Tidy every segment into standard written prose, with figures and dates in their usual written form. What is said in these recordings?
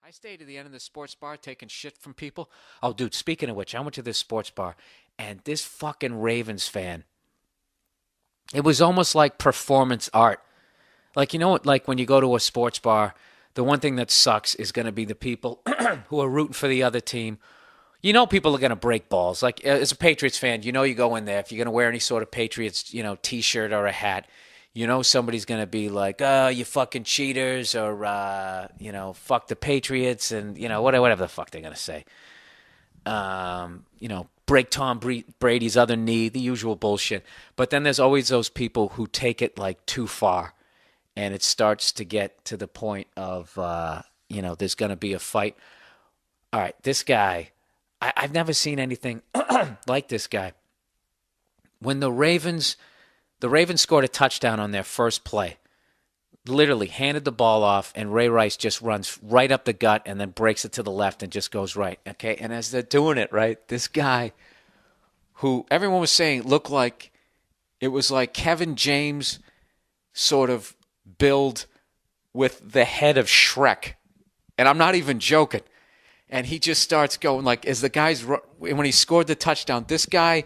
I stayed at the end of the sports bar taking shit from people. Oh, dude, speaking of which, I went to this sports bar, and this fucking Ravens fan, it was almost like performance art. Like, you know what, like when you go to a sports bar, the one thing that sucks is going to be the people who are rooting for the other team. You know people are going to break balls. Like, as a Patriots fan, you know you go in there, if you're going to wear any sort of Patriots, T-shirt or a hat, you know somebody's going to be like, oh, you fucking cheaters, or, fuck the Patriots, and, whatever the fuck they're going to say. Break Tom Brady's other knee, the usual bullshit. But then there's always those people who take it, like, too far. And it starts to get to the point of, there's going to be a fight. All right, this guy, I've never seen anything like this guy. When the Ravens scored a touchdown on their first play, literally handed the ball off, and Ray Rice just runs right up the gut and then breaks it to the left and just goes right. Okay, and as they're doing it, right, this guy who everyone was saying looked like it was like Kevin James sort of build with the head of Shrek. And I'm not even joking. And he just starts going like, as the guys, when he scored the touchdown, this guy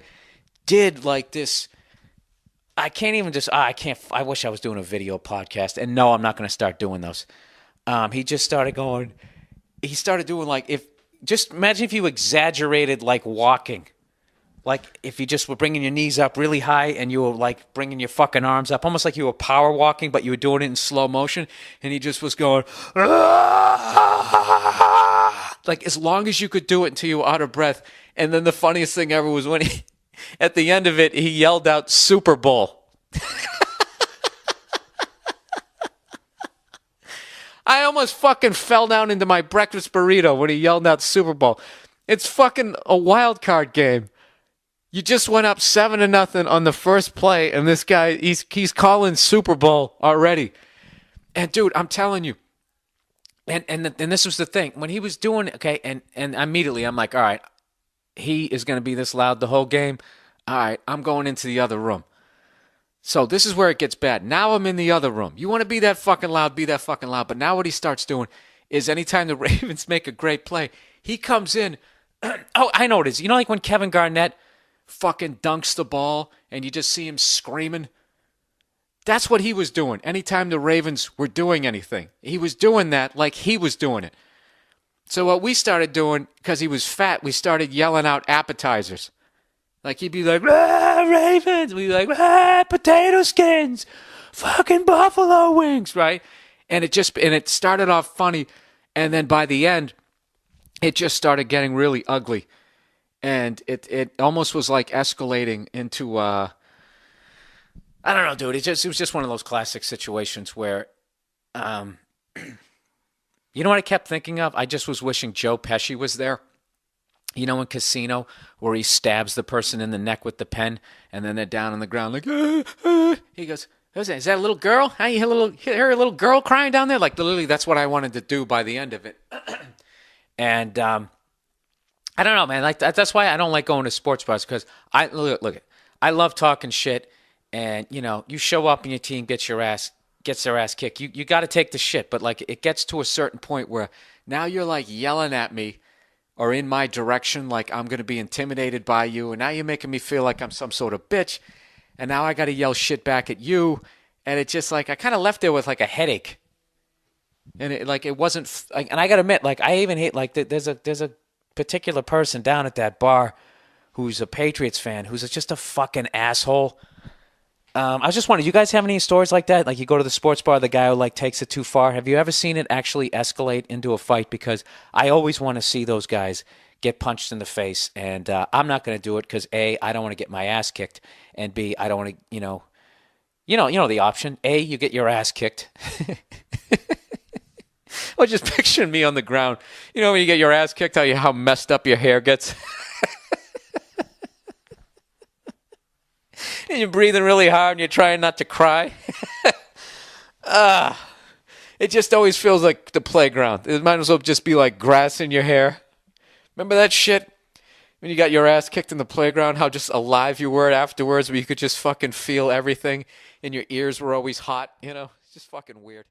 did like this. I wish I was doing a video podcast. And no, I'm not going to start doing those. He started doing like, just imagine if you exaggerated like walking. Like if you just were bringing your knees up really high and you were like bringing your fucking arms up, almost like you were power walking, but you were doing it in slow motion. And he just was going, like as long as you could do it until you were out of breath. And then the funniest thing ever was when he, at the end of it, he yelled out Super Bowl. I almost fucking fell down into my breakfast burrito when he yelled out Super Bowl. It's fucking a wild card game. You just went up 7-0 on the first play, and this guy, he's calling Super Bowl already. And dude, I'm telling you, and this was the thing when he was doing it, okay, and immediately I'm like, all right, he is going to be this loud the whole game. All right, I'm going into the other room. So this is where it gets bad. Now I'm in the other room. You want to be that fucking loud, be that fucking loud. But now what he starts doing is anytime the Ravens make a great play, he comes in. Oh, I know it is. You know, like when Kevin Garnett fucking dunks the ball and you just see him screaming? That's what he was doing. Anytime the Ravens were doing anything, he was doing that like he was doing it. So what we started doing, because he was fat, we started yelling out appetizers. Like he'd be like, Ravens. We'd be like, potato skins, fucking buffalo wings, right? And it started off funny, and then by the end, it just started getting really ugly. And it almost was like escalating into I don't know, dude. It was just one of those classic situations where, you know what I kept thinking of? I just was wishing Joe Pesci was there. You know, in Casino, where he stabs the person in the neck with the pen, and then they're down on the ground like, He goes, "Who's that? Is that a little girl? Huh? You hear a little girl crying down there?" Like literally, that's what I wanted to do by the end of it. And I don't know, man. Like that's why I don't like going to sports bars, because I love talking shit, and you show up and your team gets their ass kicked. You got to take the shit, but like it gets to a certain point where now you're like yelling at me or in my direction, like I'm gonna be intimidated by you, and now you're making me feel like I'm some sort of bitch, and now I got to yell shit back at you, and it's just like I kind of left there with like a headache, and it wasn't, and I gotta admit, like I even hate like there's a particular person down at that bar who's a Patriots fan who's just a fucking asshole. I was just wondering, you guys have any stories like that? Like you go to the sports bar, the guy who like takes it too far. Have you ever seen it actually escalate into a fight? Because I always want to see those guys get punched in the face, and I'm not going to do it because A, I don't want to get my ass kicked, and B, I don't want to, you know the option. A, you get your ass kicked. Or just picturing me on the ground. You know when you get your ass kicked, how messed up your hair gets. And you're breathing really hard and you're trying not to cry. It just always feels like the playground. It might as well just be like grass in your hair. Remember that shit? When you got your ass kicked in the playground, how just alive you were afterwards, where you could just fucking feel everything and your ears were always hot, It's just fucking weird.